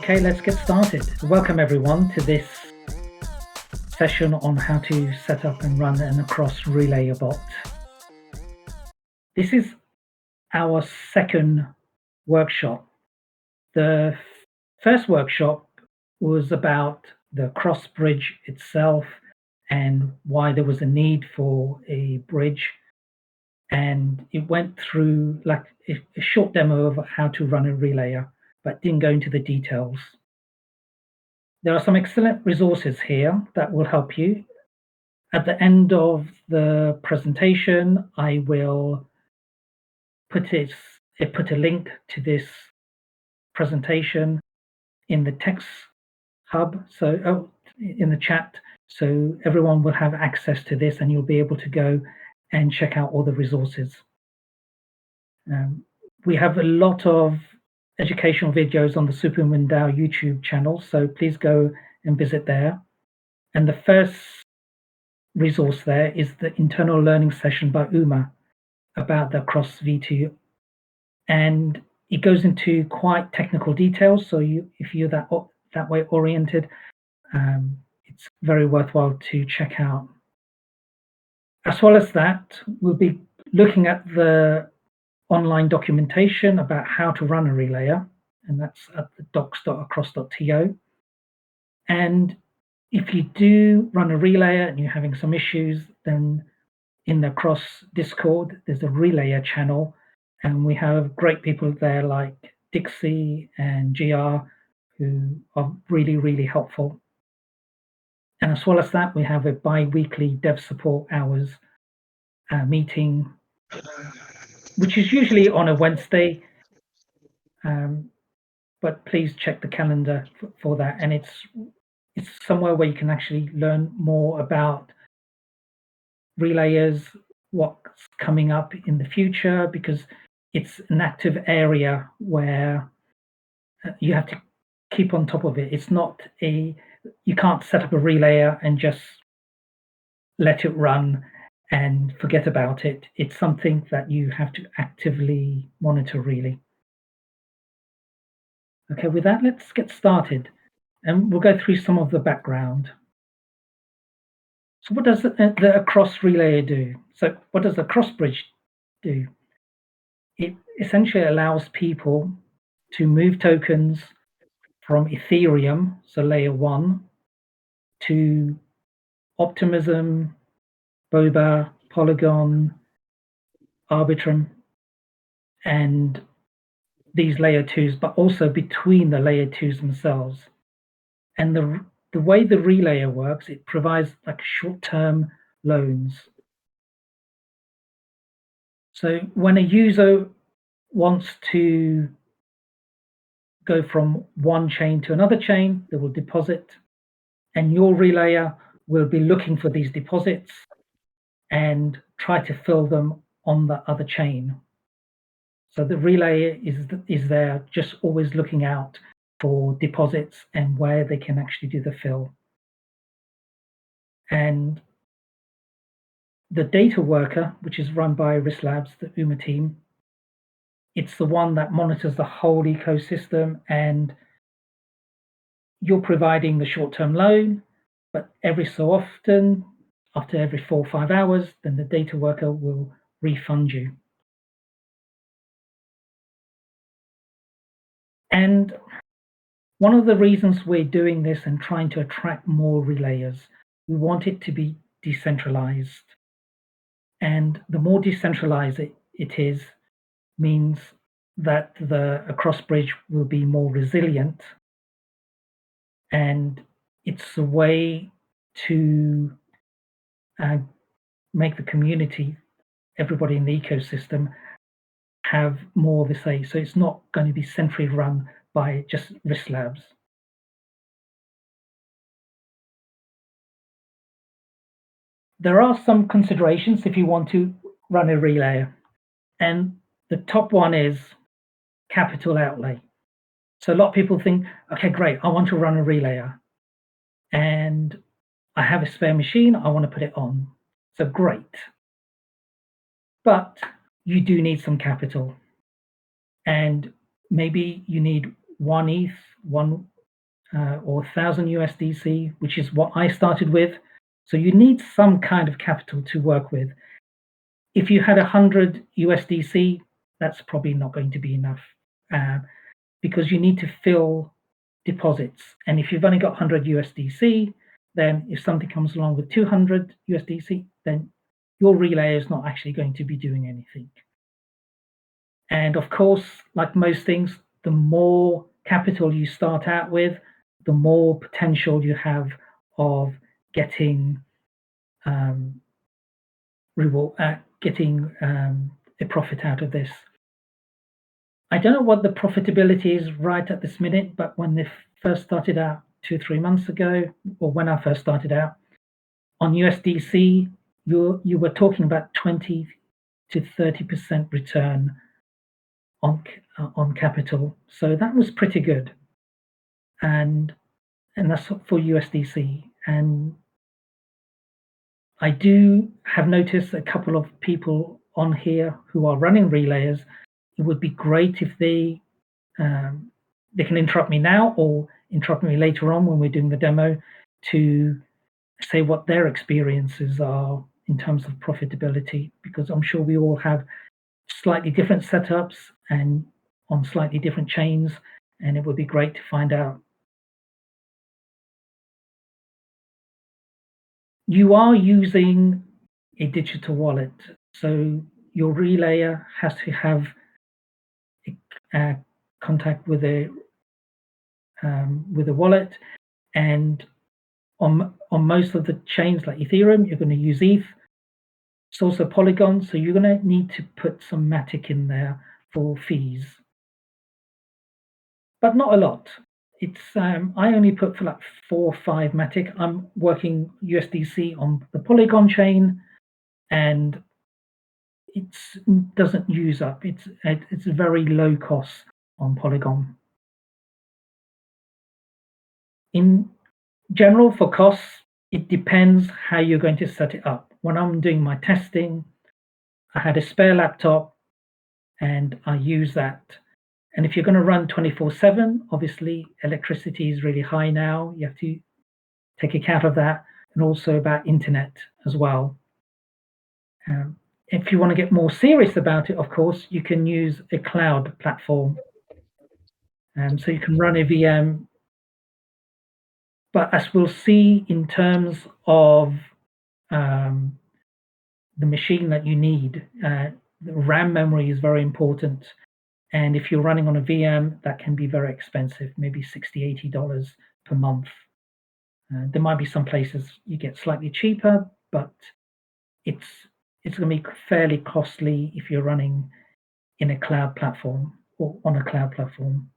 Okay, let's get started. Welcome everyone to this session on how to set up and run an across relay bot. This is our second workshop. The first workshop was about the cross bridge itself and why there was a need for a bridge. And it went through like a short demo of how to run a relayer, but didn't go into the details. There are some excellent resources here that will help you. At the end of the presentation, I will put a link to this presentation in the text hub, in the chat, so everyone will have access to this and you'll be able to go and check out all the resources. We have a lot of educational videos on the Superman DAO YouTube channel, so please go and visit there. And the first resource there is the internal learning session by Uma about the Cross V2, and it goes into quite technical details. So if you're that way oriented, it's very worthwhile to check out. As well as that, we'll be looking at the online documentation about how to run a relayer, and that's at the docs.across.to. And if you do run a relayer and you're having some issues, then in the Cross Discord, there's a relayer channel, and we have great people there like Dixie and GR who are really, really helpful. And as well as that, we have a bi-weekly dev support hours meeting, which is usually on a Wednesday, but please check the calendar for that. And it's somewhere where you can actually learn more about relayers, what's coming up in the future, because it's an active area where you have to keep on top of it. It's not you can't set up a relayer and just let it run and forget about it. It's something that you have to actively monitor, really. Okay, with that, let's get started. And we'll go through some of the background. So what does the across relayer do? So what does the cross bridge do? It essentially allows people to move tokens from Ethereum, so layer 1, to Optimism, Boba, Polygon, Arbitrum, and these layer 2s, but also between the layer 2s themselves. And the way the relayer works, it provides like short-term loans. So when a user wants to go from one chain to another chain, they will deposit, and your relayer will be looking for these deposits and try to fill them on the other chain. So the relayer is there just always looking out for deposits and where they can actually do the fill. And the data worker, which is run by Risk Labs, the UMA team, it's the one that monitors the whole ecosystem, and you're providing the short-term loan, but every so often, after every 4 or 5 hours, then the data worker will refund you. And one of the reasons we're doing this and trying to attract more relayers, we want it to be decentralized. And the more decentralized it is, means that the across bridge will be more resilient, and it's a way to make the community, everybody in the ecosystem, have more of a say. So it's not going to be centrally run by just Risk Labs. There are some considerations if you want to run a relayer, and the top one is capital outlay. So a lot of people think, okay, great, I want to run a relayer, and I have a spare machine, I want to put it on. So great. But you do need some capital. And maybe you need 1 ETH, or 1,000 USDC, which is what I started with. So you need some kind of capital to work with. If you had 100 USDC, that's probably not going to be enough, uh, because you need to fill deposits. And if you've only got 100 USDC, then if something comes along with 200 USDC, then your relay is not actually going to be doing anything. And of course, like most things, the more capital you start out with, the more potential you have of getting um, getting a profit out of this. I don't know what the profitability is right at this minute, but when they first started out 2 or 3 months ago, or when I first started out on USDC, you were talking about 20 to 30% return on capital, so that was pretty good, and that's for USDC. And I do have noticed a couple of people on here who are running relayers. It would be great if um, they can interrupt me now or interrupt me later on when we're doing the demo to say what their experiences are in terms of profitability, because I'm sure we all have slightly different setups and on slightly different chains, and it would be great to find out. You are using a digital wallet, so your relayer has to have a contact with a wallet, and on most of the chains like Ethereum, you're going to use ETH. It's also Polygon, so you're going to need to put some Matic in there for fees, but not a lot. It's I only put for like 4 or 5 Matic. I'm working USDC on the Polygon chain, and it doesn't use up. It's very low cost on Polygon. In general, for costs, it depends how you're going to set it up. When I'm doing my testing, I had a spare laptop and I use that. And if you're going to run 24/7, obviously electricity is really high now. You have to take account of that, and also about internet as well. If you want to get more serious about it, of course, you can use a cloud platform. So you can run a VM, but as we'll see in terms of um, the machine that you need, the RAM memory is very important. And if you're running on a VM, that can be very expensive, maybe $60, $80 per month. There might be some places you get slightly cheaper, but it's it's going to be fairly costly if you're running in a cloud platform or on a cloud platform.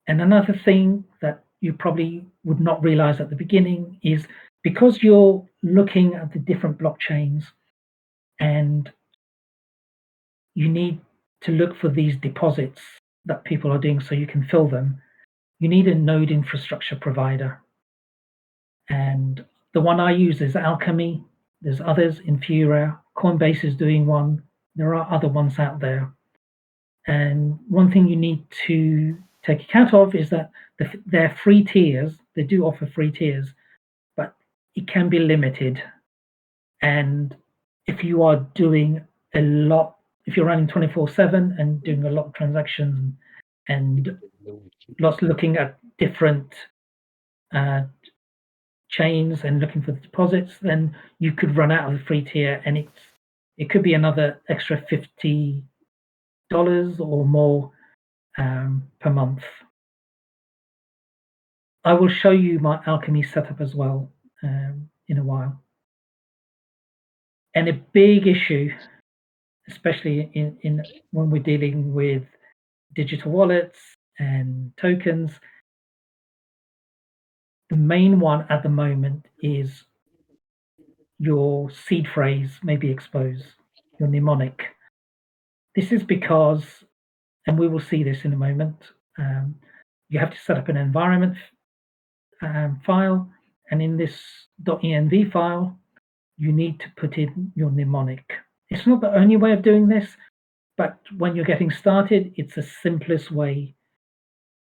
And another thing that you probably would not realize at the beginning is because you're looking at the different blockchains and you need to look for these deposits that people are doing so you can fill them, you need a node infrastructure provider. And the one I use is Alchemy. There's others, Infura, Coinbase is doing one. There are other ones out there. And one thing you need to take account of is that they're free tiers. They do offer free tiers, but it can be limited. And if you are doing a lot, if you're running 24/7 and doing a lot of transactions and lots looking at different uh, chains and looking for the deposits, then you could run out of the free tier, and it could be another extra $50 or more per month. I will show you my Alchemy setup as well in a while. And a big issue, especially in when we're dealing with digital wallets and tokens, the main one at the moment is your seed phrase may be exposed, your mnemonic. This is because, and we will see this in a moment, um, you have to set up an environment file, and in this .env file, you need to put in your mnemonic. It's not the only way of doing this, but when you're getting started, it's the simplest way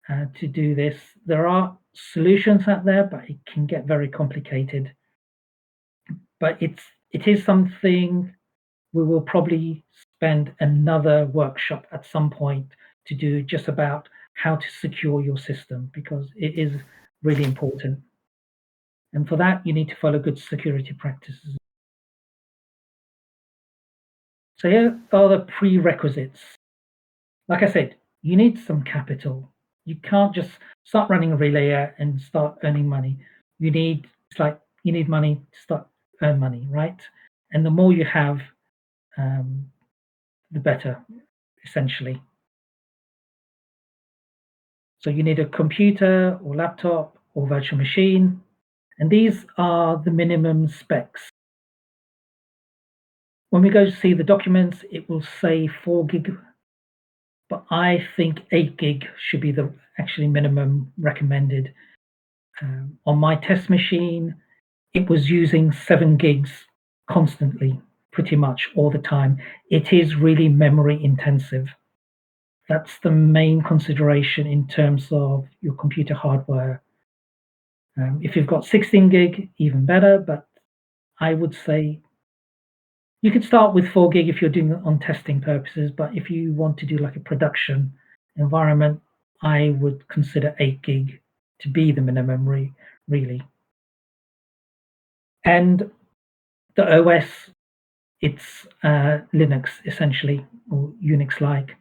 to do this. There are solutions out there, but it can get very complicated. But it is something we will probably spend another workshop at some point to do just about how to secure your system because it is really important. And for that, you need to follow good security practices. So here are the prerequisites. Like I said, you need some capital. You can't just start running a relayer and start earning money. It's like you need money to start earn money, right? And the more you have, um, the better, essentially. So you need a computer or laptop or virtual machine, and these are the minimum specs. When we go to see the documents, it will say 4 gig, but I think 8 gig should be the actually minimum recommended. On my test machine, it was using 7 gigs constantly, pretty much all the time. It is really memory intensive. That's the main consideration in terms of your computer hardware. If you've got 16 gig, even better, but I would say you could start with 4 gig if you're doing it on testing purposes, but if you want to do like a production environment, I would consider 8 gig to be the minimum really. And the OS, it's Linux essentially, or Unix-like.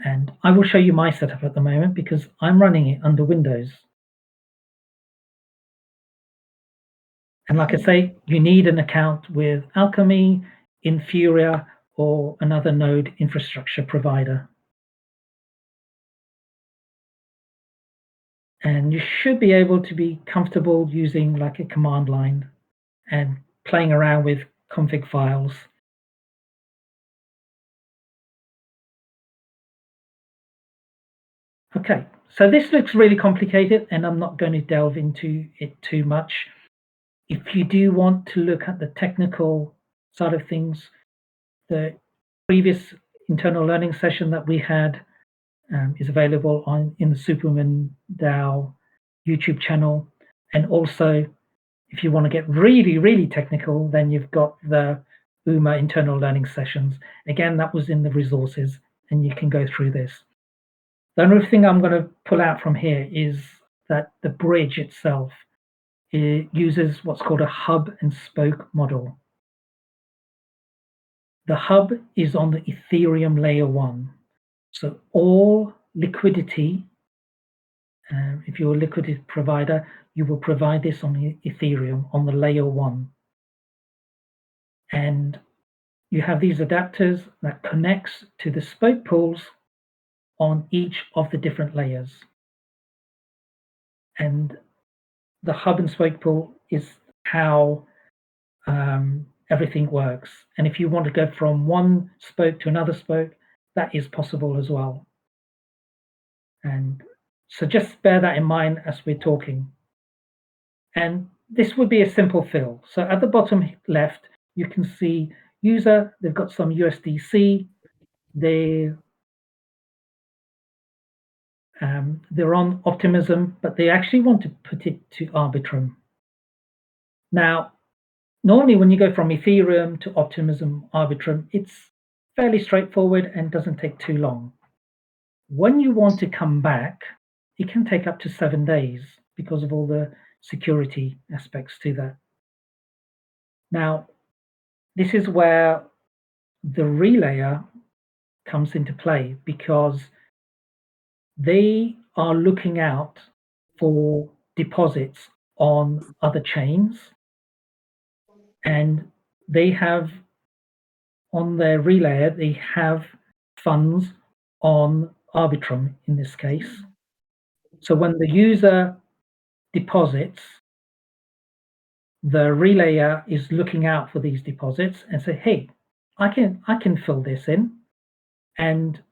And I will show you my setup at the moment because I'm running it under Windows. And like I say, you need an account with Alchemy, Infura, or another node infrastructure provider. And you should be able to be comfortable using like a command line and playing around with config files. Okay, so this looks really complicated and I'm not going to delve into it too much. If you do want to look at the technical side of things, the previous internal learning session that we had is available in the Superman DAO YouTube channel. And also, if you want to get really technical, then you've got the UMA internal learning sessions. Again, that was in the resources, and you can go through this. The only thing I'm going to pull out from here is that the bridge itself uses what's called a hub and spoke model. The hub is on the Ethereum layer 1. So all liquidity, if you're a liquidity provider, you will provide this on the Ethereum on the layer 1. And you have these adapters that connects to the spoke pools on each of the different layers. And the hub and spoke pool is how everything works. And if you want to go from one spoke to another spoke, that is possible as well. And so just bear that in mind as we're talking. And this would be a simple fill. So at the bottom left, you can see user, they've got some USDC, they're on Optimism, but they actually want to put it to Arbitrum. Now, normally when you go from Ethereum to Optimism, Arbitrum, it's fairly straightforward and doesn't take too long. When you want to come back, it can take up to 7 days because of all the security aspects to that. Now, this is where the relayer comes into play because they are looking out for deposits on other chains, and they have on their relayer, they have funds on Arbitrum in this case. So when the user deposits, the relayer is looking out for these deposits and say, hey, I can fill this in. And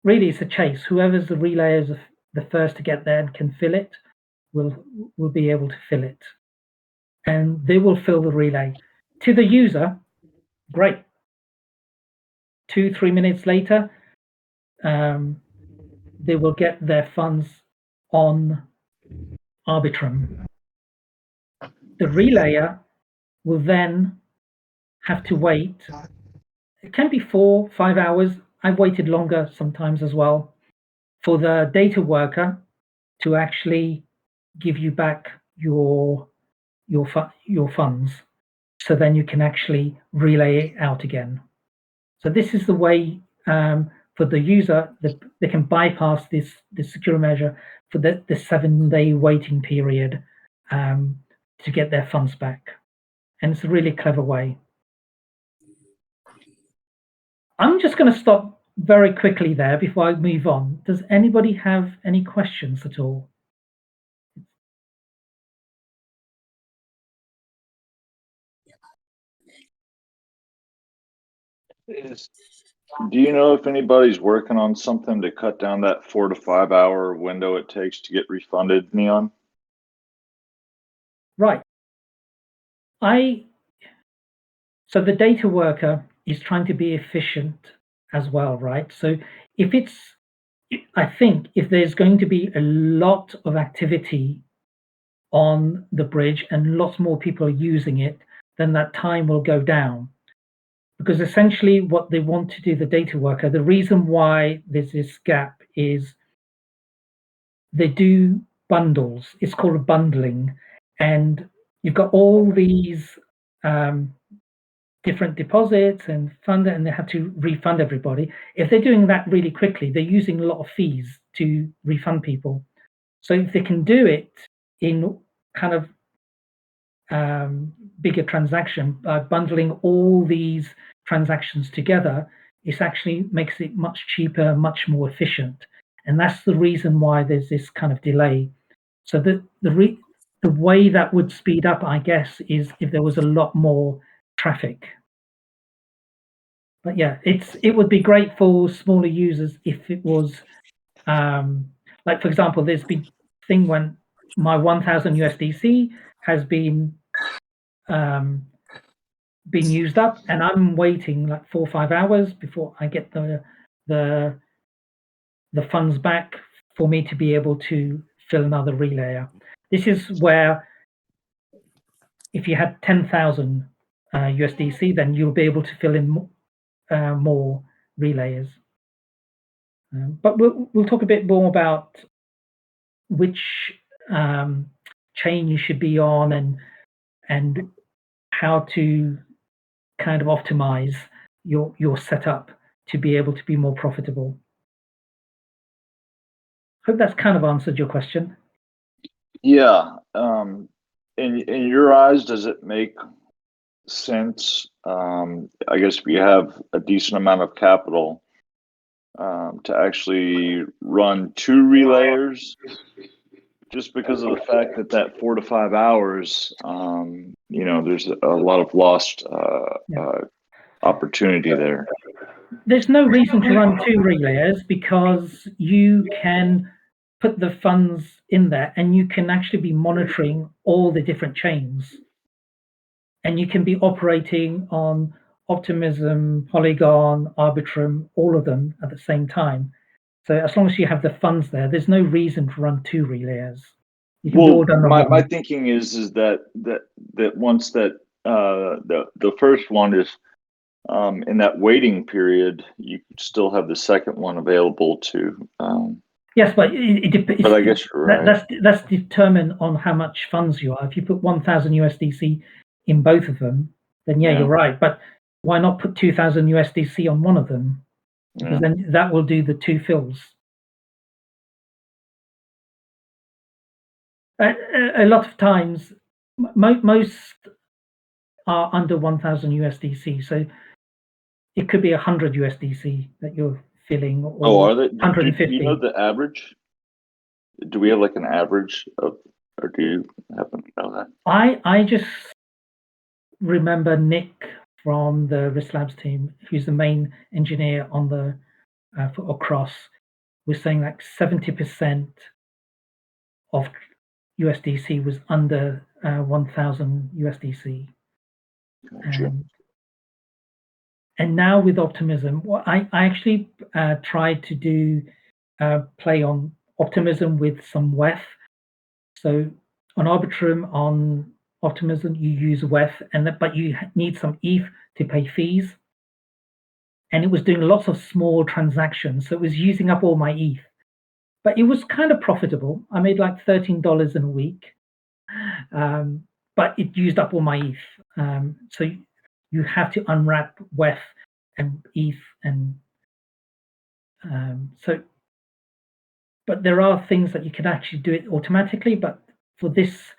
really it's a chase. Whoever's the relayer is the first to get there and can fill it will be able to fill it. And they will fill the relay. To the user, great. 2-3 minutes later, they will get their funds on Arbitrum. The relayer will then have to wait. It can be 4, 5 hours. I've waited longer sometimes as well for the data worker to actually give you back your funds, so then you can actually relay it out again. So this is the way for the user that they can bypass this secure measure for the 7-day waiting period to get their funds back, and it's a really clever way. I'm just going to stop very quickly there before I move on. Does anybody have any questions at all? Do you know if anybody's working on something to cut down that 4 to 5 hour window it takes to get refunded, Neon? Right. So the data worker is trying to be efficient as well, right? So I think if there's going to be a lot of activity on the bridge and lots more people are using it, then that time will go down. Because essentially what they want to do, the data worker, the reason why there's this gap is they do bundles. It's called bundling. And you've got all these different deposits and fund it, and they have to refund everybody. If they're doing that really quickly, they're using a lot of fees to refund people. So if they can do it in kind of bigger transaction by bundling all these transactions together, it actually makes it much cheaper, much more efficient. And that's the reason why there's this kind of delay. So the way that would speed up, I guess, is if there was a lot more traffic. But yeah, it would be great for smaller users if it was like, for example, there's been thing when my 1000 USDC has been used up, and I'm waiting like 4 or 5 hours before I get the funds back for me to be able to fill another relayer. This is where if you had 10,000 USDC, then you'll be able to fill in more relayers. But we'll talk a bit more about which chain you should be on and how to kind of optimize your setup to be able to be more profitable. Hope that's kind of answered your question. Yeah. In your eyes, does it make sense? I guess if you have a decent amount of capital, to actually run 2 relayers, just because of the fact that 4 to 5 hours, there's a lot of lost opportunity there. There's no reason to run 2 relayers because you can put the funds in there and you can actually be monitoring all the different chains. And you can be operating on Optimism, Polygon, Arbitrum, all of them at the same time. So as long as you have the funds there, there's no reason to run 2 relayers. You can do all done on my thinking is that once that the first one is in that waiting period, you still have the second one available to. Yes, but it depends. But I guess you're right. That's determined on how much funds you are. If you put 1000 USDC in both of them, then yeah, you're right. But why not put 2000 USDC on one of them? Because then that will do the 2 fills. A lot of times, most are under 1000 USDC. So it could be 100 USDC that you're filling, or are they? 150. Do you know the average? Do we have like an average of, or do you happen to know that? I just remember Nick from the Risk Labs team, who's the main engineer on the for Across, was saying like 70% of USDC was under 1000 USDC. Gotcha. And now with Optimism, I actually tried to do play on optimism with some WEF. So on Arbitrum, on optimism, you use WEF, but you need some ETH to pay fees. And it was doing lots of small transactions, so it was using up all my ETH. But it was kind of profitable. I made like $13 in a week, but it used up all my ETH. So you have to unwrap WEF and ETH, and so. But there are things that you can actually do it automatically. But for this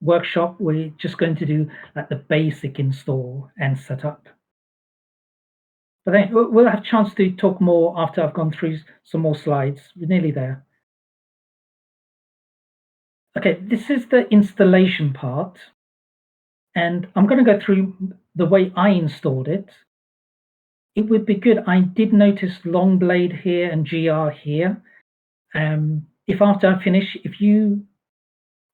workshop, we're just going to do like the basic install and setup. But then we'll have a chance to talk more after I've gone through some more slides. We're nearly there. Okay, this is the installation part. And I'm going to go through the way I installed it. It would be good. I did notice Longblade here and GR here. If after I finish, if you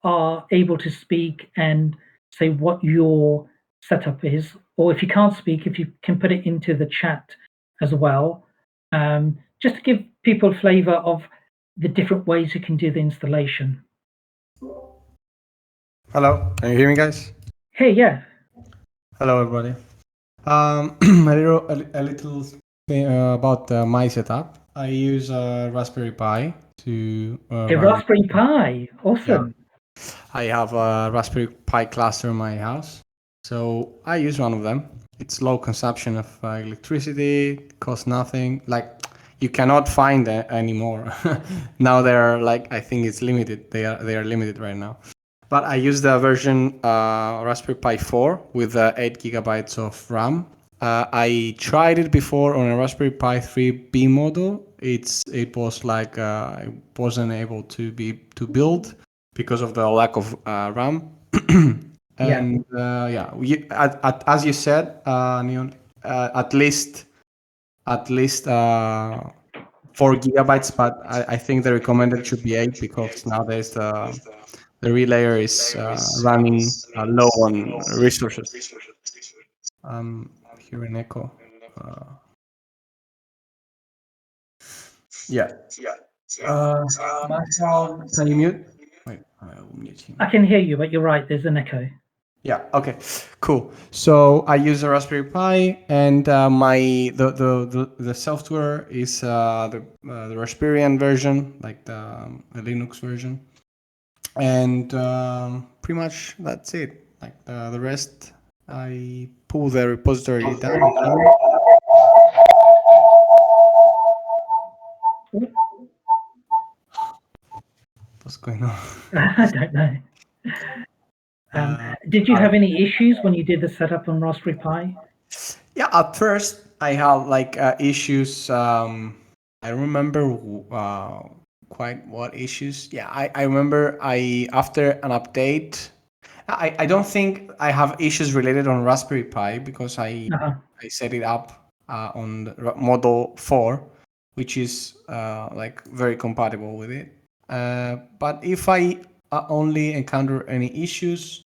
are able to speak and say what your setup is, or if you can't speak, if you can put it into the chat as well, just to give people a flavor of the different ways you can do the installation. Hello, can you hear me, guys? Hey, yeah. Hello, everybody. A little thing about my setup. I use a Raspberry Pi to A run. Raspberry Pi, awesome. Yeah. I have a Raspberry Pi cluster in my house, so I use one of them. It's low consumption of electricity, costs nothing. Like, you cannot find it anymore. Now they're like, I think it's limited. They are limited right now. But I use the version Raspberry Pi 4 with 8 gigabytes of RAM. I tried it before on a Raspberry Pi 3B model. It was like I wasn't able to build because of the lack of RAM. And as you said, Neon, at least 4 gigabytes, but I think the recommended should be 8 because nowadays the relayer is running low on resources. Here in echo. Yeah. Marshall, can you mute? Wait, I'll mute him. I can hear you, but you're right. There's an echo. Yeah. Okay. Cool. So I use a Raspberry Pi, and the software is the Raspberry version, like the Linux version, and pretty much that's it. Like the rest, I pull the repository down. What's going on? I don't know. Did you have any issues when you did the setup on Raspberry Pi? Yeah, at first I had like issues. I remember quite what issues. Yeah, I remember after an update. I don't think I have issues related on Raspberry Pi because I set it up on the model 4, which is like very compatible with it. But if I only encounter any issues,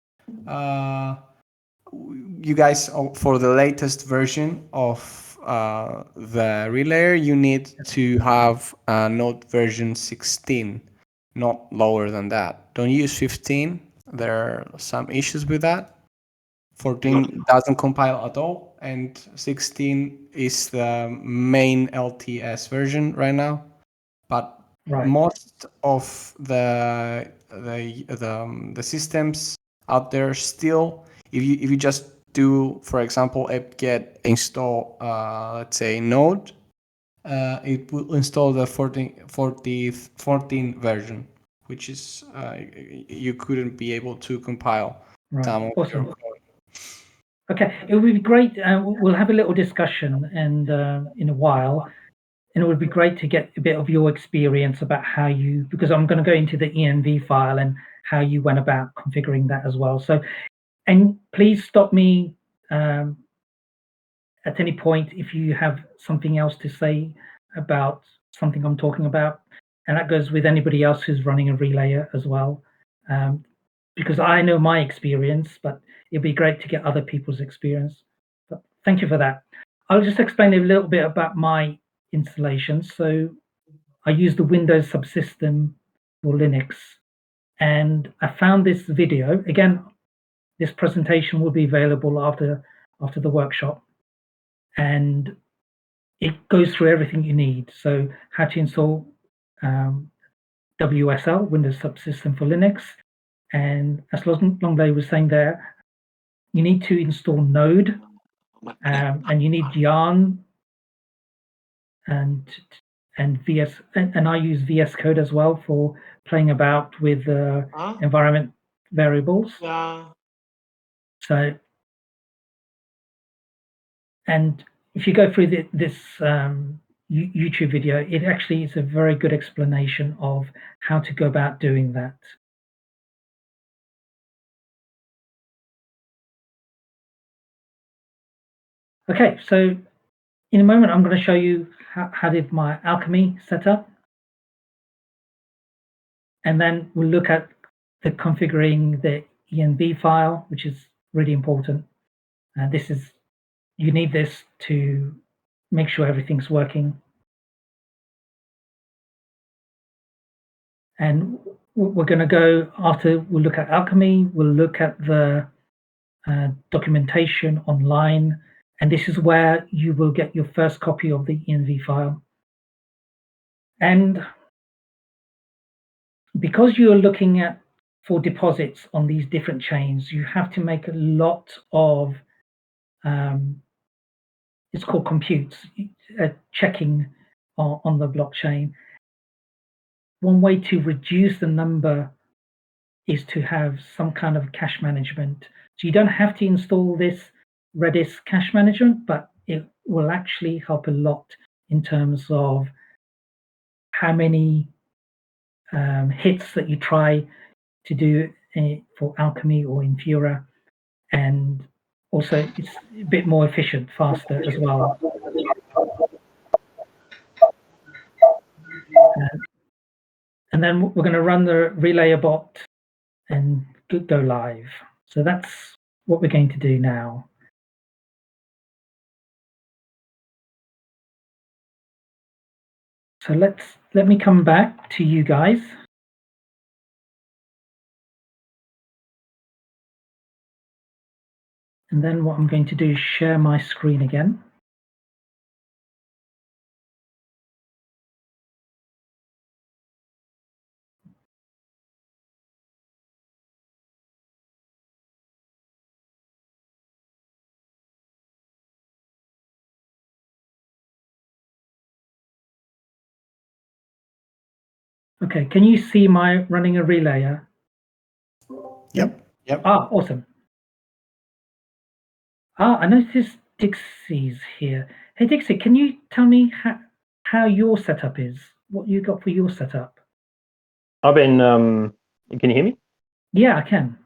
you guys, for the latest version of the relayer, you need to have Node version 16, not lower than that. Don't use 15. There are some issues with that. 14 doesn't compile at all, and 16 is the main LTS version right now. But most of the systems out there still, if you just do, for example, apt-get install, let's say Node, it will install the 14 version, which is you couldn't be able to compile some of your code. Okay, it would be great. We'll have a little discussion and in a while, and it would be great to get a bit of your experience about how you, because I'm going to go into the env file and how you went about configuring that as well. So, and please stop me at any point if you have something else to say about something I'm talking about, and that goes with anybody else who's running a relayer as well, because I know my experience, but it'd be great to get other people's experience. But thank you for that. I'll just explain a little bit about my installations. So I use the Windows subsystem for Linux, and I found this video. Again, this presentation will be available after the workshop, and it goes through everything you need. So how to install WSL, Windows Subsystem for Linux, and as Longley was saying there, you need to install Node, and you need Yarn and VS, and I use VS Code as well for playing about with environment variables. So, and if you go through this YouTube video, it actually is a very good explanation of how to go about doing that. Okay, so in a moment, I'm going to show you how did my Alchemy set up. And then we'll look at the configuring the env file, which is really important. And you need this to make sure everything's working. And we're going to go after we'll look at Alchemy, we'll look at the documentation online, and this is where you will get your first copy of the env file. And because you're looking at for deposits on these different chains, you have to make a lot of it's called computes, checking on the blockchain. One way to reduce the number is to have some kind of cache management. So you don't have to install this Redis cache management, but it will actually help a lot in terms of how many hits that you try to do for Alchemy or Infura, and also it's a bit more efficient, faster as well. And then we're going to run the relayer bot and go live. So that's what we're going to do now. So let me come back to you guys. And then what I'm going to do is share my screen again. Okay, can you see my running a relayer? Yep. Ah, awesome. Ah, I noticed Dixie's here. Hey, Dixie, can you tell me how your setup is? What you got for your setup? I've been, can you hear me? Yeah, I can.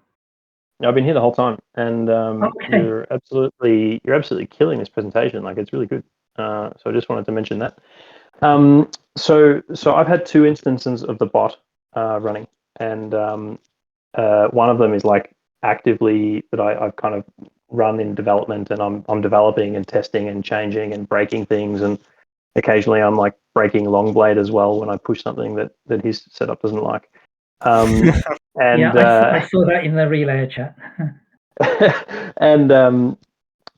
I've been here the whole time, and Okay. you're absolutely killing this presentation. Like, it's really good. So I just wanted to mention that. So I've had 2 instances of the bot running, and one of them is like actively that I've kind of run in development, and I'm developing and testing and changing and breaking things, and occasionally I'm like breaking Longblade as well when I push something that his setup doesn't like. And yeah, I saw that in the relayer chat. and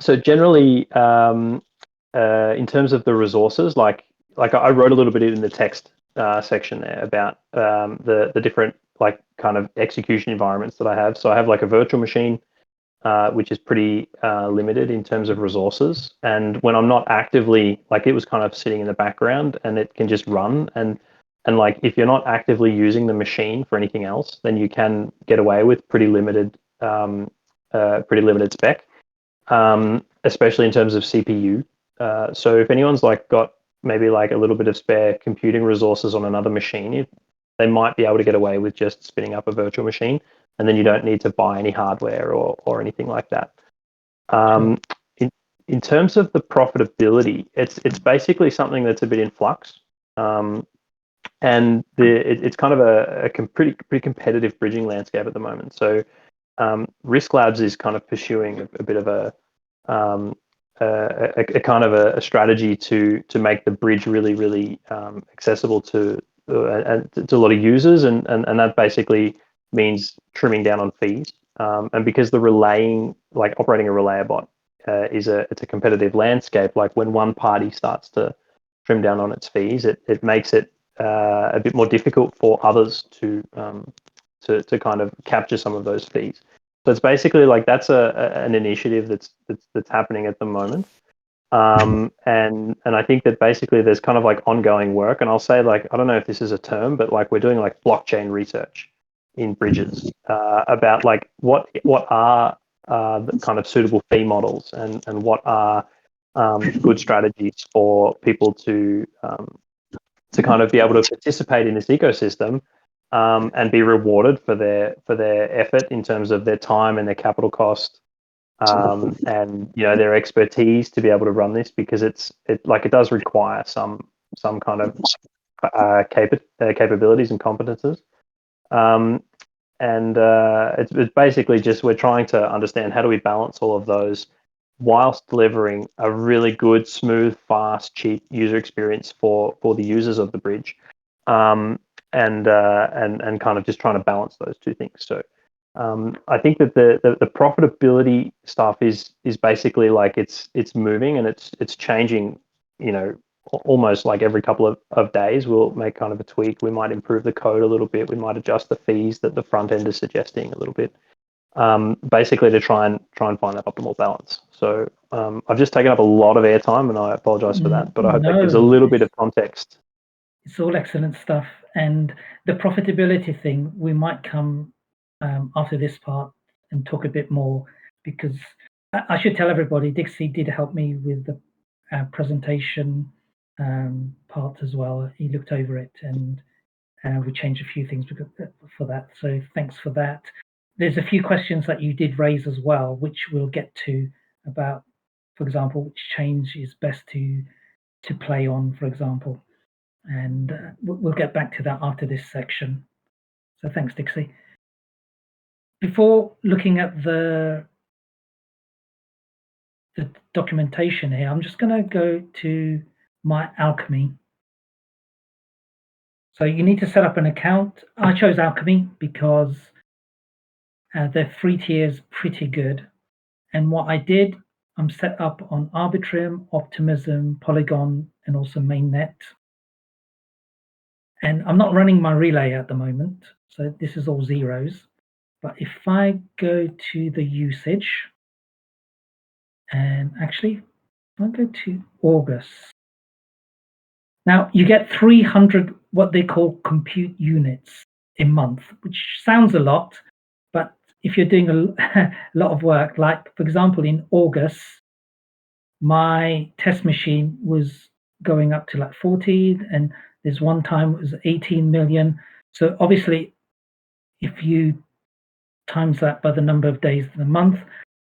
so generally, in terms of the resources, like I wrote a little bit in the text section there about the different like kind of execution environments that I have. So I have like a virtual machine, which is pretty limited in terms of resources. And when I'm not actively, like, it was kind of sitting in the background, and it can just run. And like, if you're not actively using the machine for anything else, then you can get away with pretty limited spec, especially in terms of CPU. So if anyone's like got maybe like a little bit of spare computing resources on another machine, they might be able to get away with just spinning up a virtual machine, and then you don't need to buy any hardware or anything like that. In terms of the profitability, it's basically something that's a bit in flux, and it's kind of a pretty competitive bridging landscape at the moment. So Risk Labs is kind of pursuing a bit of a kind of a strategy to make the bridge really accessible to a lot of users, and that basically means trimming down on fees. And because the relaying, like operating a relayer bot, it's a competitive landscape. Like when one party starts to trim down on its fees, it makes it a bit more difficult for others to kind of capture some of those fees. So it's basically like that's an initiative that's happening at the moment. And I think that basically there's kind of like ongoing work, and I'll say, like, I don't know if this is a term, but like we're doing like blockchain research in bridges about like what are the kind of suitable fee models, and what are good strategies for people to kind of be able to participate in this ecosystem, and be rewarded for their effort in terms of their time and their capital cost, and their expertise to be able to run this, because it does require some kind of capabilities and competences. And it's basically just we're trying to understand how do we balance all of those whilst delivering a really good, smooth, fast, cheap user experience for the users of the bridge, and kind of just trying to balance those two things. So I think that the profitability stuff is basically like it's moving, and it's changing, almost like every couple of days. We'll make kind of a tweak. We might improve the code a little bit. We might adjust the fees that the front end is suggesting a little bit, basically to try and find that optimal balance. So I've just taken up a lot of airtime, and I apologize for that, but I hope that gives a little bit of context. It's all excellent stuff. And the profitability thing, we might come after this part and talk a bit more, because I should tell everybody, Dixie did help me with the presentation part as well. He looked over it, and we changed a few things for that. So thanks for that. There's a few questions that you did raise as well, which we'll get to, about, for example, which change is best to play on, for example. And we'll get back to that after this section. So thanks, Dixie. Before looking at the documentation here, I'm just going to go to my Alchemy. So you need to set up an account. I chose Alchemy because their free tier is pretty good. And what I did, I'm set up on Arbitrum, Optimism, Polygon, and also Mainnet. And I'm not running my relay at the moment, so this is all zeros. But if I go to the usage, and actually, I'll go to August. Now, you get 300 what they call compute units a month, which sounds a lot, but if you're doing a lot of work, like, for example, in August, my test machine was going up to like 40, and there's one time it was 18 million. So obviously, if you times that by the number of days in the month,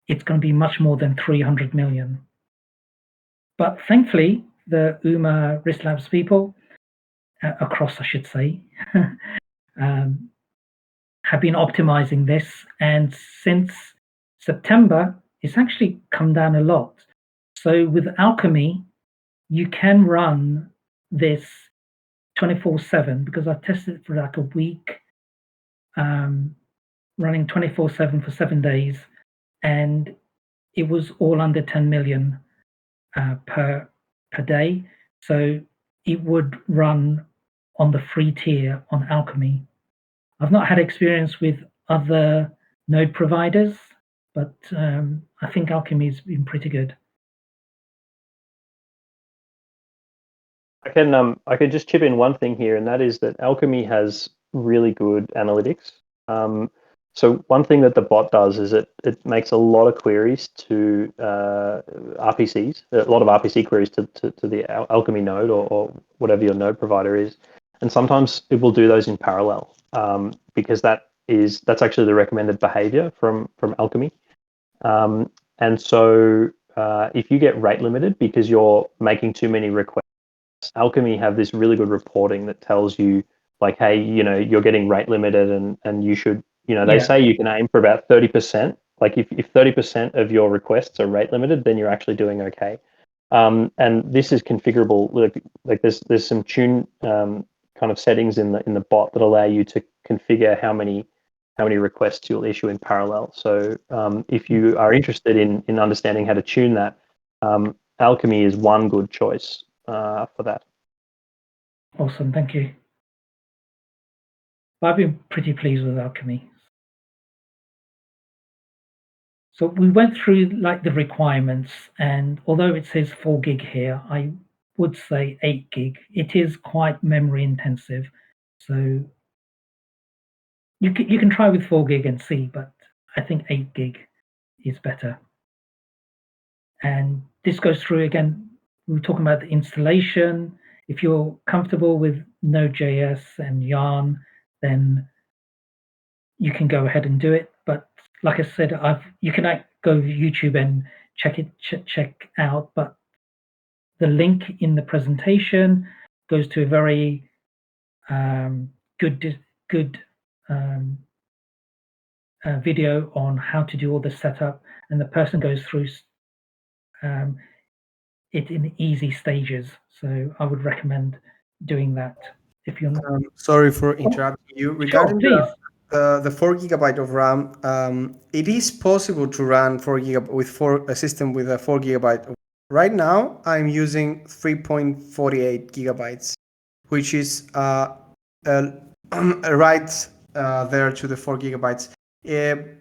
it's going to be much more than 300 million. But thankfully, the UMA Risk Labs people, across, I should say, have been optimizing this. And since September, it's actually come down a lot. So with Alchemy, you can run this 24/7, because I tested it for like a week, running 24/7 for 7 days, and it was all under 10 million per day. So it would run on the free tier on Alchemy. I've not had experience with other node providers, but I think Alchemy's been pretty good. I can just chip in one thing here, and that is that Alchemy has really good analytics. So one thing that the bot does is it makes a lot of queries to RPCs, a lot of RPC queries to the Alchemy node, or whatever your node provider is, and sometimes it will do those in parallel, because that's actually the recommended behavior from Alchemy. And so if you get rate limited because you're making too many requests, Alchemy have this really good reporting that tells you, like, hey, you're getting rate limited, and you should, they say you can aim for about 30% like if 30% of your requests are rate limited, then you're actually doing okay. And this is configurable. Like there's some tune kind of settings in the bot that allow you to configure how many requests you'll issue in parallel. So if you are interested in understanding how to tune that, Alchemy is one good choice for that. Awesome, thank you. I've been pretty pleased with Alchemy. So we went through like the requirements, and although it says 4 gig here, I would say 8 gig. It is quite memory intensive, so you can try with 4 gig and see, but I think 8 gig is better. And this goes through again. We were talking about the installation. If you're comfortable with Node.js and Yarn, then you can go ahead and do it. But like I said, you can go to YouTube and check out. But the link in the presentation goes to a very good video on how to do all the setup, and the person goes through it in easy stages. So I would recommend doing that if you're. Sorry for interrupting you. Regarding please. the 4 gigabyte of RAM, it is possible to run 4 gigabyte with a system with a 4 gigabyte. Right now, I'm using 3.48 gigabytes, which is right there to the 4 gigabytes.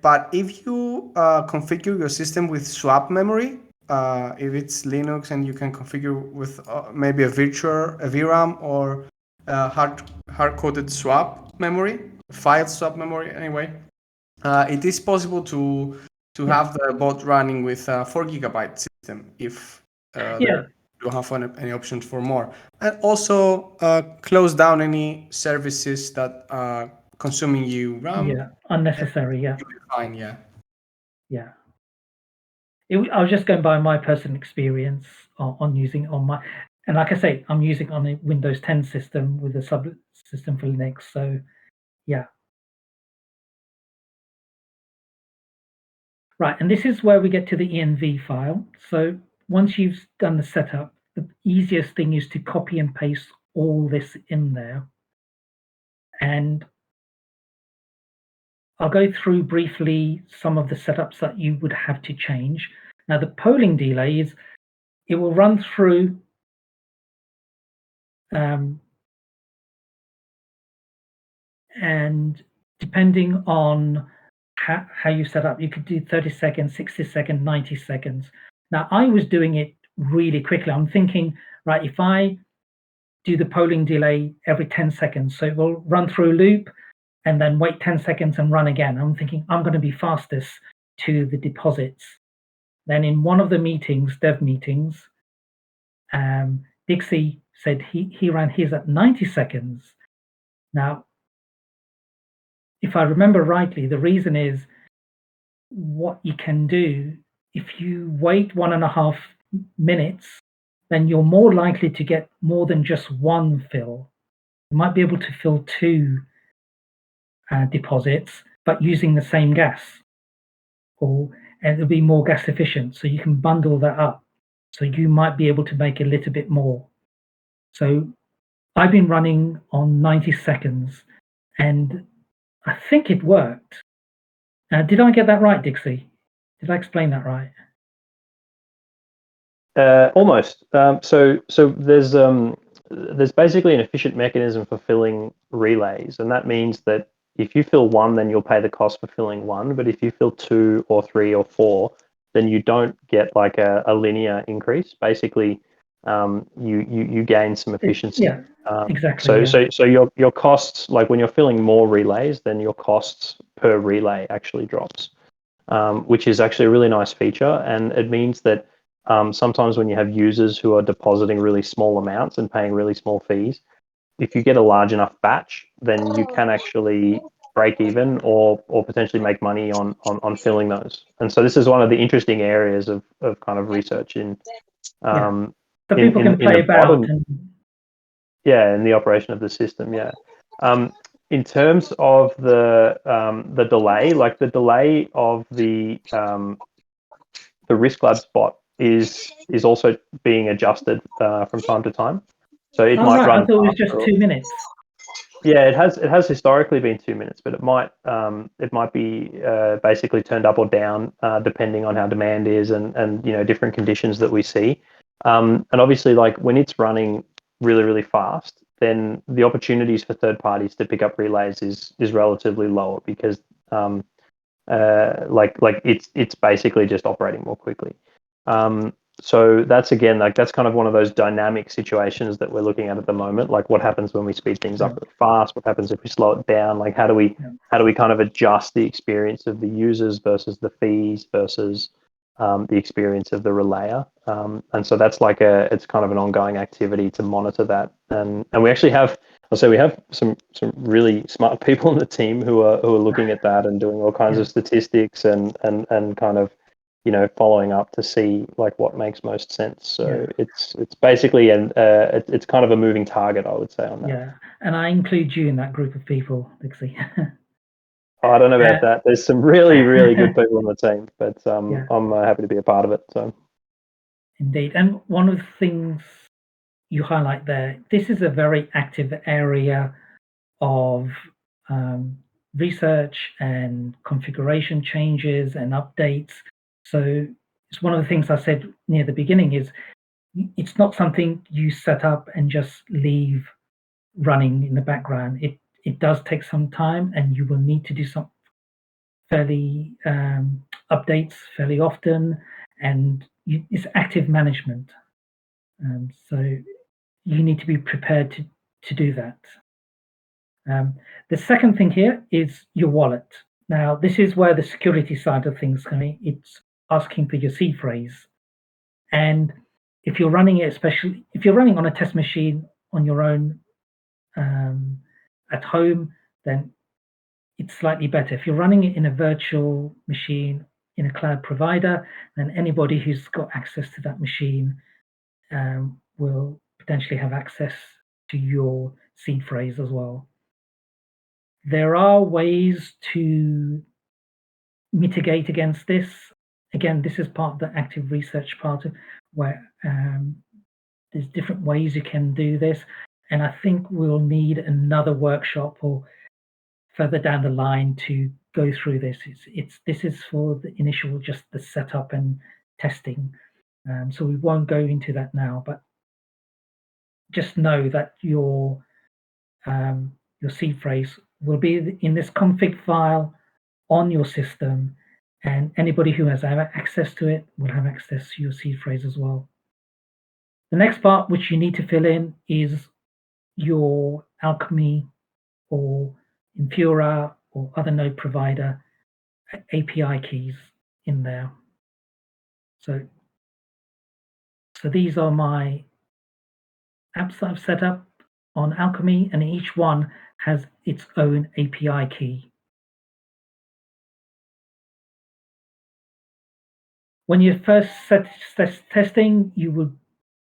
But if you configure your system with swap memory, if it's Linux and you can configure with maybe a VRAM or hard-coded swap memory, file swap memory anyway, it is possible to have the bot running with a 4 gigabyte system if you don't have any options for more. And also close down any services that are consuming you RAM. Yeah, unnecessary, You'll be fine, yeah. Yeah. I was just going by my personal experience on using on my, and like I say, I'm using on a Windows 10 system with a subsystem for Linux. So, yeah. Right, and this is where we get to the env file. So once you've done the setup, the easiest thing is to copy and paste all this in there. And I'll go through briefly some of the setups that you would have to change. Now, the polling delay is, it will run through and depending on how you set up, you could do 30 seconds, 60 seconds, 90 seconds. Now, I was doing it really quickly. I'm thinking, right, if I do the polling delay every 10 seconds, so it will run through a loop and then wait 10 seconds and run again. I'm thinking I'm going to be fastest to the deposits. Then in one of the meetings, dev meetings, Dixie said he ran his at 90 seconds. Now, if I remember rightly, the reason is what you can do, if you wait 1.5 minutes, then you're more likely to get more than just one fill. You might be able to fill 2 deposits, but using the same gas, and it'll be more gas efficient. So you can bundle that up. So you might be able to make a little bit more. So I've been running on 90 seconds, and I think it worked. Did I get that right, Dixie? Did I explain that right? Almost. So there's basically an efficient mechanism for filling relays, and that means that if you fill 1, then you'll pay the cost for filling 1. But if you fill 2 or 3 or 4, then you don't get like a linear increase. Basically, you gain some efficiency. Yeah, exactly. So your costs, like when you're filling more relays, then your costs per relay actually drops, which is actually a really nice feature, and it means that sometimes when you have users who are depositing really small amounts and paying really small fees, if you get a large enough batch, then you can actually break even or potentially make money on filling those. And so this is one of the interesting areas of kind of research in so people can play about in the operation of the system. in terms of the delay, like the delay of the risk lab spot is also being adjusted from time to time. So it might run. I thought it was just 2 minutes. Yeah, it has historically been 2 minutes, but it might be basically turned up or down depending on how demand is and different conditions that we see. And obviously, like when it's running really fast, then the opportunities for third parties to pick up relays is relatively lower because it's basically just operating more quickly. So that's that's kind of one of those dynamic situations that we're looking at the moment. Like what happens when we speed things up really fast? What happens if we slow it down? Like how do we kind of adjust the experience of the users versus the fees versus the experience of the relayer? And so that's it's kind of an ongoing activity to monitor that. And we actually have, we have some really smart people in the team who are looking at that and doing all kinds of statistics and kind of following up to see like what makes most sense. So it's basically it's kind of a moving target, I would say, on that. Yeah, and I include you in that group of people, Dixie. I don't know about that. There's some really good people on the team, but I'm happy to be a part of it. So indeed, and one of the things you highlight there, this is a very active area of research and configuration changes and updates. So it's one of the things I said near the beginning is it's not something you set up and just leave running in the background. It does take some time, and you will need to do some fairly updates fairly often, and it's active management. So you need to be prepared to do that. The second thing here is your wallet. Now, this is where the security side of things come in. It's asking for your seed phrase. And if you're running it, especially if you're running on a test machine on your own at home, then it's slightly better. If you're running it in a virtual machine in a cloud provider, then anybody who's got access to that machine will potentially have access to your seed phrase as well. There are ways to mitigate against this. Again, this is part of the active research part of where there's different ways you can do this. And I think we'll need another workshop or further down the line to go through this. This is for the initial, just the setup and testing. So we won't go into that now, but just know that your seed phrase will be in this config file on your system, and anybody who has access to it will have access to your seed phrase as well. The next part which you need to fill in is your Alchemy or Infura or other node provider API keys in there. So these are my apps that I've set up on Alchemy, and each one has its own API key. When you're first testing, you would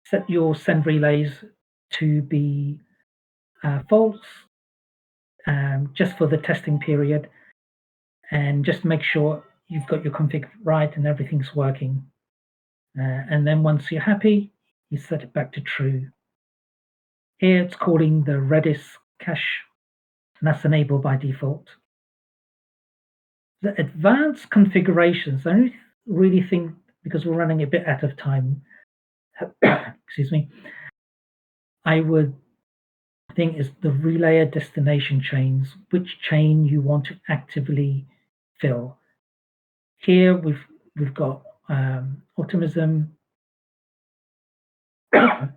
set your send relays to be false, just for the testing period, and just make sure you've got your config right and everything's working. And then once you're happy, you set it back to true. Here it's calling the Redis cache, and that's enabled by default. The advanced configurations, I don't really think, because we're running a bit out of time, excuse me, I would think is the relayer destination chains, which chain you want to actively fill. Here we've got Optimism,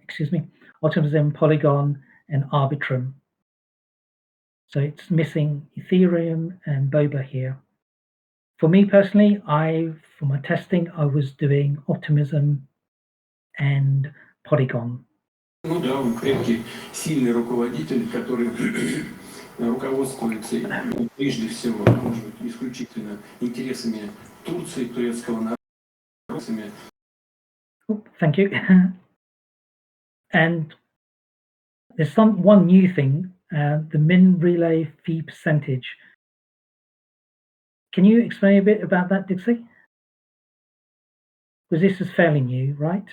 excuse me, Optimism, Polygon, and Arbitrum. So it's missing Ethereum and Boba here. For me personally, for my testing, I was doing Optimism and Polygon. Ну да, он крепкий, сильный руководитель, который руководствуется прежде всего, может быть, исключительно интересами Турции, турецкого народа. Thank you. And there's one new thing the min relay fee percentage. Can you explain a bit about that, Dixie? Because this is fairly new, right?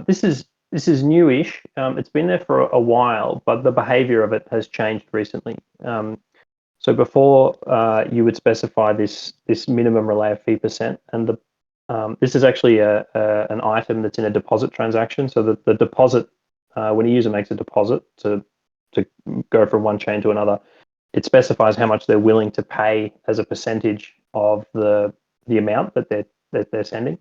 This is newish. It's been there for a while, but the behavior of it has changed recently. So before you would specify this minimum relay fee percent, and this is actually an item that's in a deposit transaction. So the deposit, when a user makes a deposit to go from one chain to another, it specifies how much they're willing to pay as a percentage of the amount that they're sending.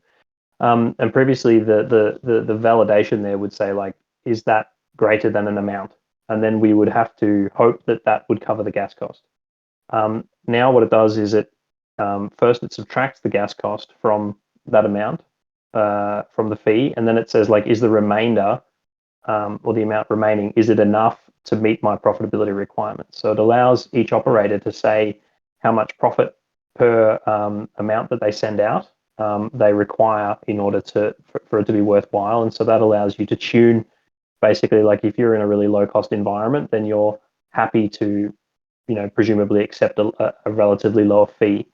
And previously, the validation there would say, like, is that greater than an amount? And then we would have to hope that would cover the gas cost. Now what it does is first it subtracts the gas cost from that amount, from the fee, and then it says, like, is the remainder, or the amount remaining, is it enough to meet my profitability requirements? So it allows each operator to say how much profit per amount that they send out they require in order for it to be worthwhile. And so that allows you to tune, basically, like, if you're in a really low cost environment, then you're happy to, presumably accept a relatively lower fee.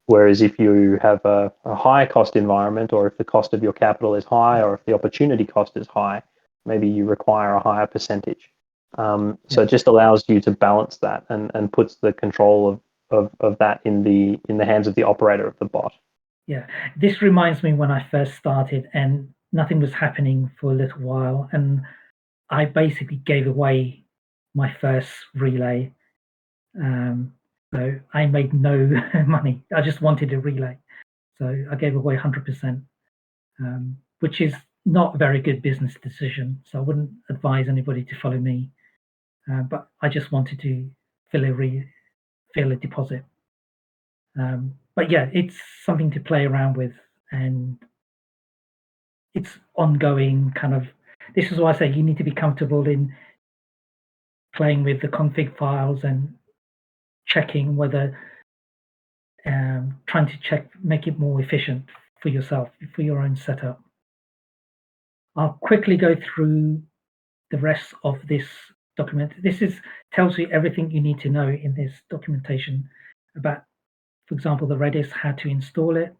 Whereas if you have a high cost environment, or if the cost of your capital is high, or if the opportunity cost is high, maybe you require a higher percentage. So it just allows you to balance that and puts the control of that in the hands of the operator of the bot. Yeah, this reminds me when I first started and nothing was happening for a little while, and I basically gave away my first relay. So I made no money. I just wanted a relay. So I gave away 100%, which is not a very good business decision. So I wouldn't advise anybody to follow me. But I just wanted to fill a deposit. But yeah, it's something to play around with, and it's ongoing kind of. This is why I say you need to be comfortable in playing with the config files and checking whether, trying to make it more efficient for yourself, for your own setup. I'll quickly go through the rest of this document. This tells you everything you need to know in this documentation about, for example, the Redis, how to install it.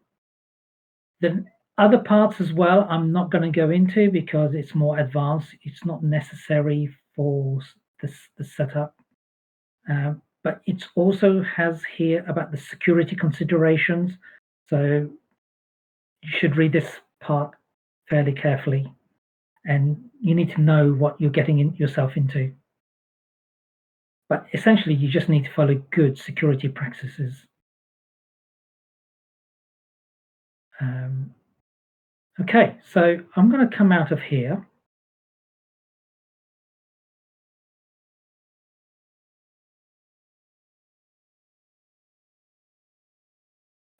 The other parts as well, I'm not going to go into because it's more advanced. It's not necessary for the setup. But it also has here about the security considerations. So you should read this part fairly carefully, and you need to know what you're getting yourself into. But essentially, you just need to follow good security practices. Okay, so I'm going to come out of here.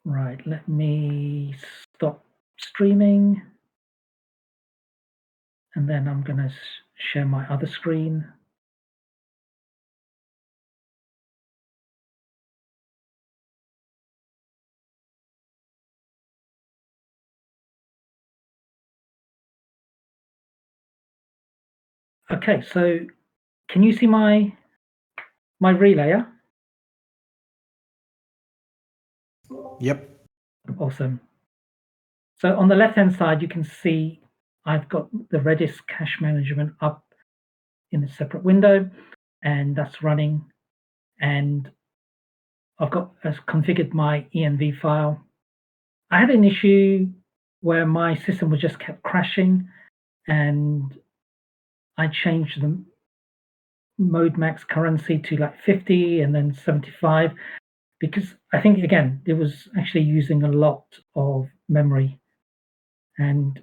Right, let me stop streaming. And then I'm going to share my other screen. Okay, so can you see my relayer? Yep. Awesome. So on the left-hand side, you can see I've got the Redis cache management up in a separate window, and that's running. And I've configured my env file. I had an issue where my system was just kept crashing, and I changed the mode max currency to like 50 and then 75, because I think, again, it was actually using a lot of memory. And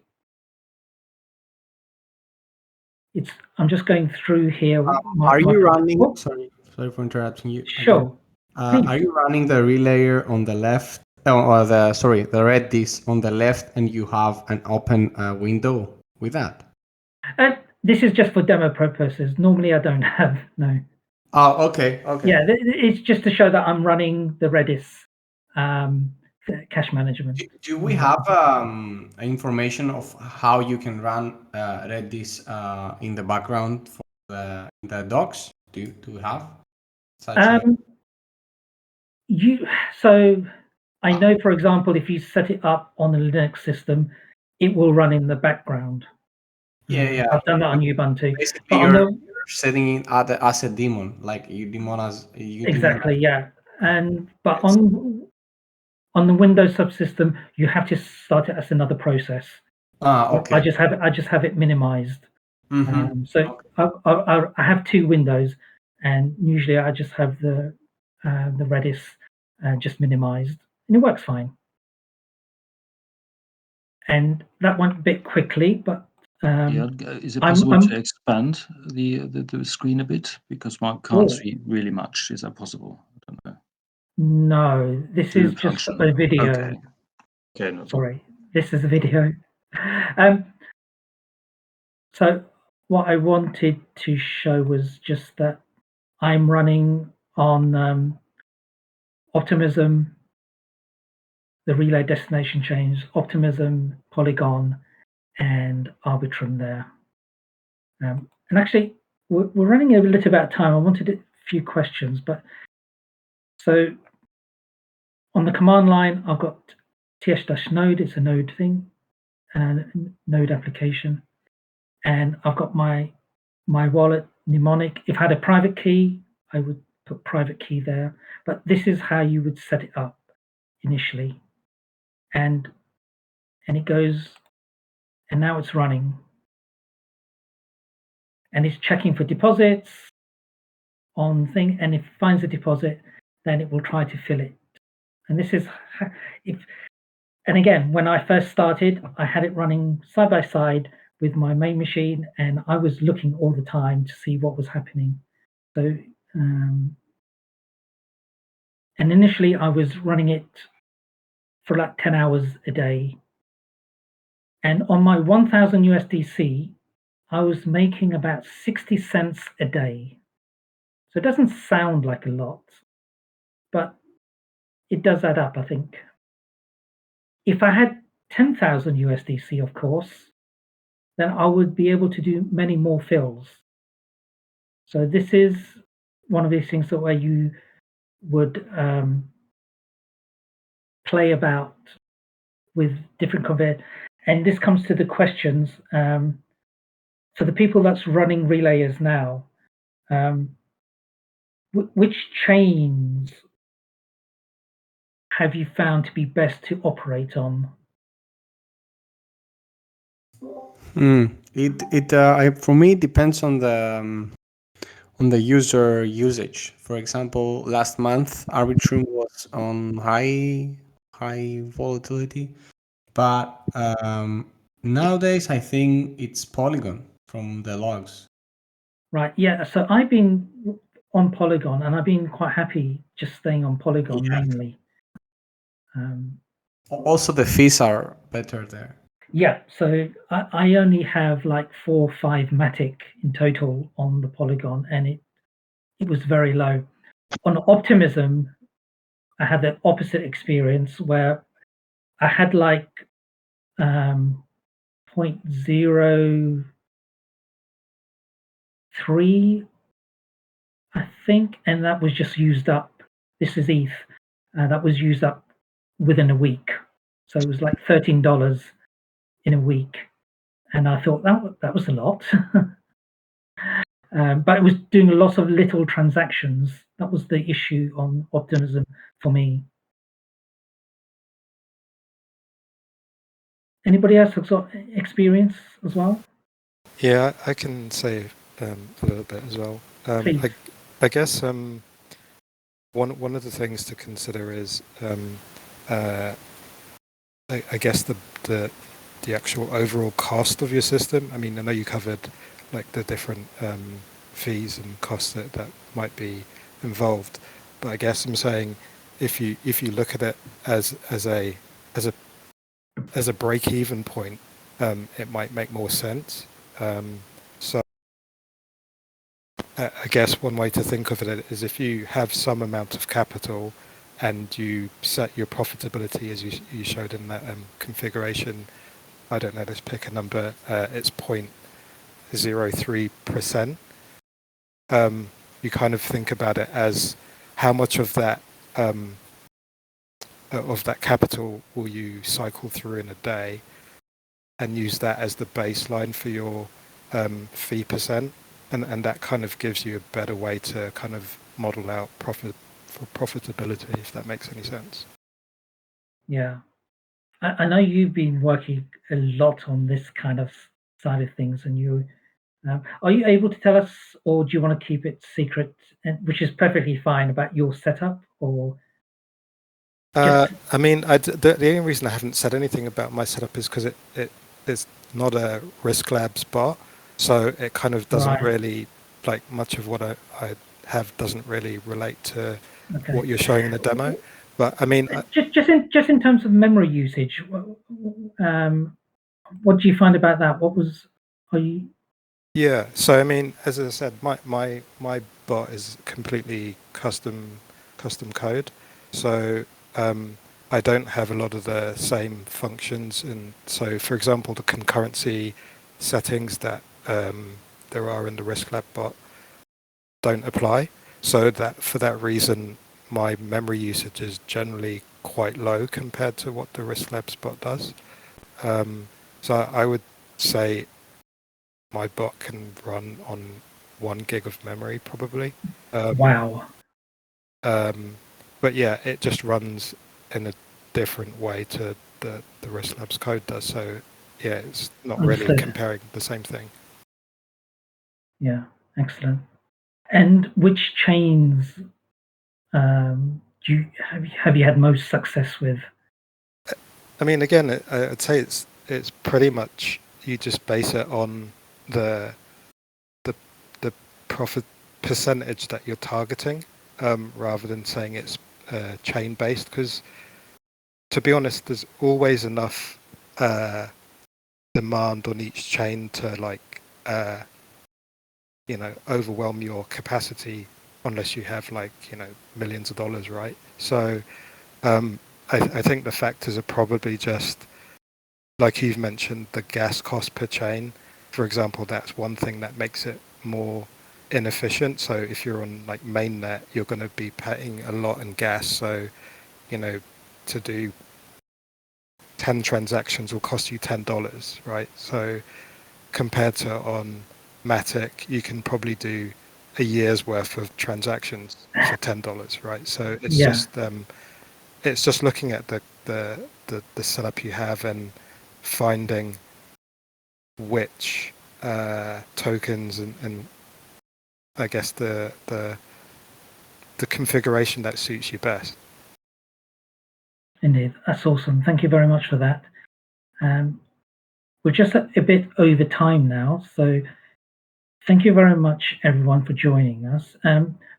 I'm just going through here. Are you running? Oh, sorry for interrupting you. Sure. Are you running the relayer on the left, or the Redis on the left, and you have an open window with that? This is just for demo purposes. Normally, I don't have no. Oh, okay. Yeah, it's just to show that I'm running the Redis cache management. Do we have information of how you can run Redis in the background for the docs? Do you have such So I know, for example, if you set it up on the Linux system, it will run in the background. Yeah. I've done that on Ubuntu. Basically, But on you're setting it as a daemon, like you exactly, yeah. But Yes. on the Windows subsystem, you have to start it as another process. Okay. I just have it minimized. Mm-hmm. So I have two windows, and usually I just have the Redis just minimized, and it works fine. And that went a bit quickly, but is it possible to expand the screen a bit, because one can't see really much? Is that possible? I don't know. No, this is just a video. Okay. No. Sorry, this is a video. So what I wanted to show was just that I'm running on Optimism, the relay destination chains, Optimism, Polygon, and Arbitrum there. And actually, we're running a little bit out of time. I wanted a few questions, but so on the command line, I've got ts-node, it's a node thing, and node application. And I've got my wallet mnemonic. If I had a private key, I would put private key there. But this is how you would set it up initially. And it goes, and now it's running. And it's checking for deposits on thing, and if it finds a deposit, then it will try to fill it. And this is and again, when I first started, I had it running side by side with my main machine, and I was looking all the time to see what was happening. So, and initially I was running it for like 10 hours a day. And on my 1000 USDC, I was making about 60 cents a day. So it doesn't sound like a lot, but it does add up, I think. If I had 10,000 USDC, of course, then I would be able to do many more fills. So this is one of these things that where you would play about with different conveyor. And this comes to the questions. For the people that's running relayers now, which chains have you found to be best to operate on? For me, it depends on the user usage. For example, last month Arbitrum was on high volatility, but nowadays I think it's Polygon from the logs. Right. Yeah. So I've been on Polygon, and I've been quite happy just staying on Polygon mainly. Also, the fees are better there. Yeah, so I only have like 4 or 5 Matic in total on the Polygon, and it was very low. On Optimism, I had the opposite experience where I had like 0.03, I think, and that was just used up. This is ETH. That was used up within a week. So it was like $13 in a week. And I thought that was a lot. But it was doing lots of little transactions. That was the issue on Optimism for me. Anybody else has got experience as well? Yeah, I can say a little bit as well. I guess one of the things to consider is I guess the actual overall cost of your system. I mean, I know you covered like the different fees and costs that might be involved, but I guess I'm saying if you look at it as a break-even point, it might make more sense. So I guess one way to think of it is if you have some amount of capital and you set your profitability as you showed in that configuration, I don't know, let's pick a number, it's 0.03%. you kind of think about it as how much of that capital will you cycle through in a day, and use that as the baseline for your fee percent, and that kind of gives you a better way to kind of model out profitability, if that makes any sense. Yeah, I know you've been working a lot on this kind of side of things, and are you able to tell us, or do you want to keep it secret, which is perfectly fine, about your setup, or? I mean, the only reason I haven't said anything about my setup is because it's not a Risk Labs bot, so it kind of doesn't really, like, much of what I have doesn't really relate to what you're showing in the demo. But I mean, just in terms of memory usage, what do you find about that? Yeah, so I mean, as I said, my bot is completely custom code, so I don't have a lot of the same functions, and so, for example, the concurrency settings that there are in the Risk Lab bot don't apply. So that for that reason, my memory usage is generally quite low compared to what the Risk Labs bot does. So I would say my bot can run on 1 gig of memory probably. Wow. But yeah, it just runs in a different way to the Risk Labs code does. So yeah, it's not really comparing the same thing. Yeah, excellent. And which chains have you had most success with? I mean, again, I'd say it's pretty much you just base it on the profit percentage that you're targeting, rather than saying it's chain based. Because to be honest, there's always enough demand on each chain to overwhelm your capacity, unless you have millions of dollars, right? So I think the factors are probably just, like you've mentioned, the gas cost per chain, for example. That's one thing that makes it more inefficient. So if you're on mainnet, you're going to be paying a lot in gas. So to do 10 transactions will cost you $10, right? So compared to on Matic, you can probably do a year's worth of transactions for $10, right? So it's just looking at the setup you have and finding which tokens and I guess the configuration that suits you best. Indeed, that's awesome. Thank you very much for that. We're just a bit over time now, so thank you very much, everyone, for joining us.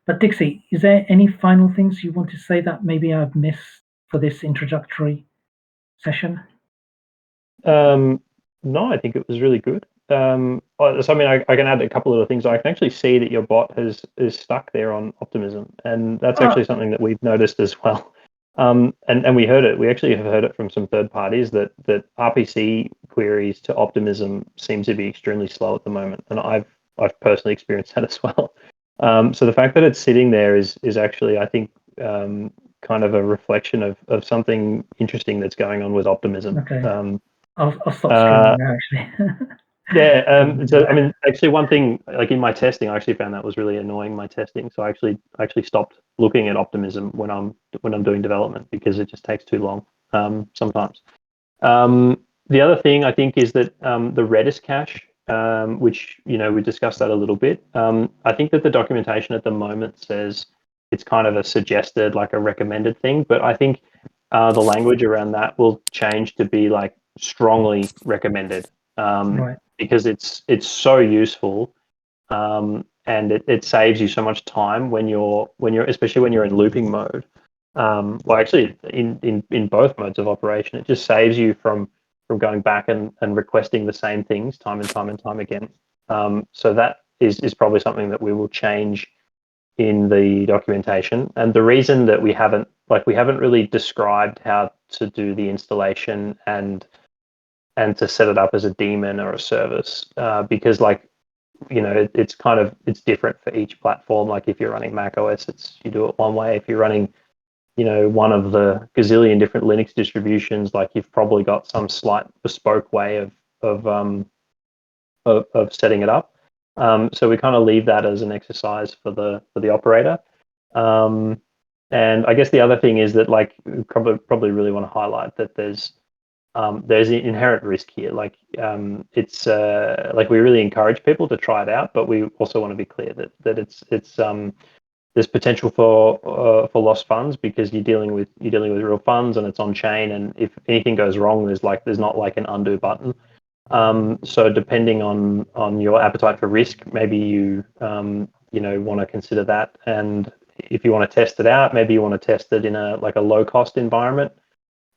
But Dixie, is there any final things you want to say that maybe I've missed for this introductory session? No, I think it was really good. So I mean, I can add a couple of other things. I can actually see that your bot is stuck there on Optimism, and that's actually something that we've noticed as well. And we heard it. We actually have heard it from some third parties that RPC queries to Optimism seem to be extremely slow at the moment, and I've personally experienced that as well. So the fact that it's sitting there is actually, I think, kind of a reflection of something interesting that's going on with Optimism. Okay. I'll stop streaming now, actually. Yeah. So I mean, actually, one thing, like in my testing, I actually found that was really annoying, my testing. So I actually stopped looking at Optimism when I'm doing development, because it just takes too long sometimes. The other thing I think is that the Redis cache, which we discussed that a little bit. I think that the documentation at the moment says it's kind of a suggested, like a recommended thing, but I think the language around that will change to be like strongly recommended, Right. because it's so useful, and it saves you so much time when you're especially when you're in looping mode. Well, actually, in both modes of operation, it just saves you from going back and requesting the same things time and time and time again. So that is probably something that we will change in the documentation. And the reason that we haven't really described how to do the installation and to set it up as a daemon or a service, because it's different for each platform. Like if you're running Mac OS, you do it one way. If you're running one of the gazillion different Linux distributions, like you've probably got some slight bespoke way of setting it up. So we kind of leave that as an exercise for the operator. And I guess the other thing is that like we probably really want to highlight that there's inherent risk here. Like it's like we really encourage people to try it out, but we also want to be clear that it's there's potential for lost funds because you're dealing with real funds and it's on chain, and if anything goes wrong, there's not like an undo button. So depending on your appetite for risk, maybe you want to consider that, and if you want to test it out, maybe you want to test it in a low cost environment.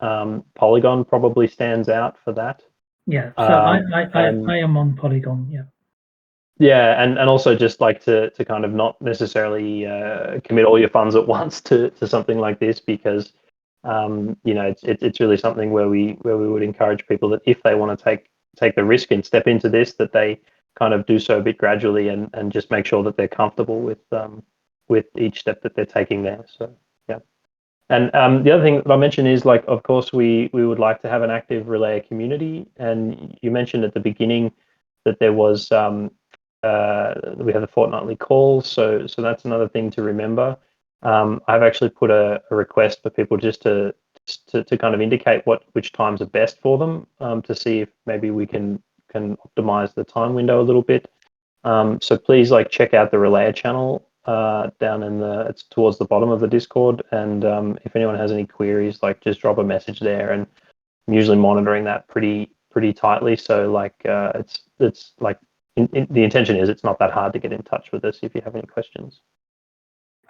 Polygon probably stands out for that. Yeah, so I am on Polygon. Yeah. Yeah, and also just like to kind of not necessarily commit all your funds at once to something like this, because it's really something where we would encourage people that if they want to take the risk and step into this, that they kind of do so a bit gradually and just make sure that they're comfortable with each step that they're taking there. So yeah. And the other thing that I mentioned is, like, of course, we would like to have an active Relayer community. And you mentioned at the beginning that there was we have the fortnightly calls, so that's another thing to remember. I've actually put a request for people just to kind of indicate which times are best for them, to see if maybe we can optimize the time window a little bit. So please check out the Relayer channel down it's towards the bottom of the Discord, and if anyone has any queries, just drop a message there, and I'm usually monitoring that pretty tightly. So it's the intention is it's not that hard to get in touch with us if you have any questions.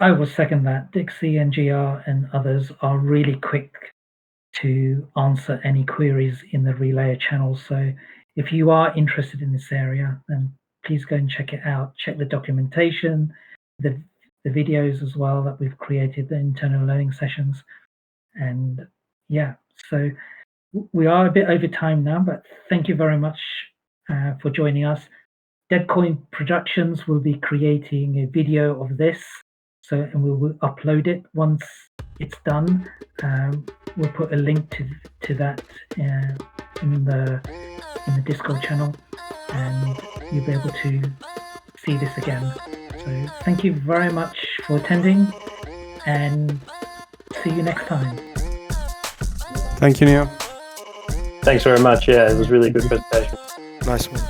I will second that. Dixie and GR and others are really quick to answer any queries in the Relayer channel. So if you are interested in this area, then please go and check it out. Check the documentation, the videos as well that we've created, the internal learning sessions. And yeah, so we are a bit over time now, but thank you very much for joining us. Deadcoin Productions will be creating a video of this, and we will upload it once it's done. We'll put a link to that in the Discord channel, and you'll be able to see this again. So thank you very much for attending, and see you next time. Thank you, Neo. Thanks very much. Yeah, it was really good presentation. Nice one.